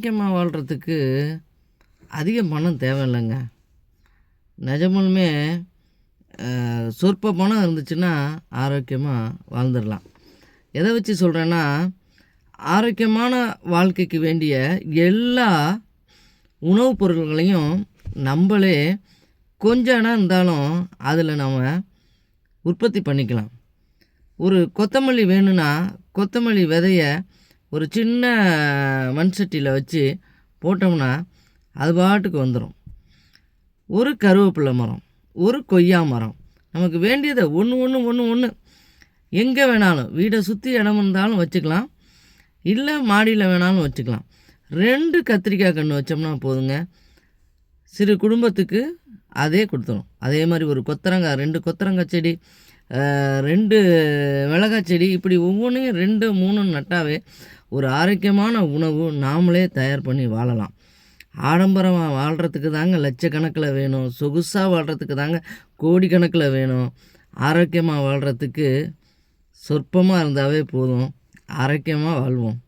ஆரோக்கியமாக வாழ்கிறதுக்கு அதிக பணம் தேவையில்லைங்க. நிஜமாலுமே சொற்ப பணம் இருந்துச்சுன்னா ஆரோக்கியமாக வாழ்ந்துடலாம். எதை வச்சு சொல்கிறேன்னா, ஆரோக்கியமான வாழ்க்கைக்கு வேண்டிய எல்லா உணவுப் பொருள்களையும் நம்மளே கொஞ்சம் இடம் இருந்தாலும் அதில் நம்ம உற்பத்தி பண்ணிக்கலாம். ஒரு கொத்தமல்லி வேணும்னா கொத்தமல்லி விதைய ஒரு சின்ன மண் சட்டியில் வச்சு போட்டோம்னா அது பாட்டுக்கு வந்துடும். ஒரு கருவேப்பிலை மரம், ஒரு கொய்யா மரம், நமக்கு வேண்டியதை ஒன்று எங்கே வேணாலும் வீடை சுற்றி இடம் இருந்தாலும் வச்சுக்கலாம், இல்லை மாடியில் வேணாலும் வச்சுக்கலாம். 2 கத்திரிக்காய் கன்று வச்சோம்னா போதுங்க, சிறு குடும்பத்துக்கு அதே கொடுத்துரும். அதே மாதிரி ஒரு கொத்தரங்காய், 2 கொத்தரங்காய் செடி, 2 மிளகாய் செடி, இப்படி ஒவ்வொன்றையும் 2, 3 நட்டாவே ஒரு ஆரோக்கியமான உணவு நாமளே தயார் பண்ணி வாழலாம். ஆடம்பரமாக வாழ்கிறதுக்கு தாங்க லட்சக்கணக்கில் வேணும், சொகுசாக வாழ்கிறதுக்கு தாங்க கோடிக்கணக்கில் வேணும். ஆரோக்கியமாக வாழ்கிறதுக்கு சொற்பமாக இருந்தாவே போதும். ஆரோக்கியமாக வாழ்வோம்.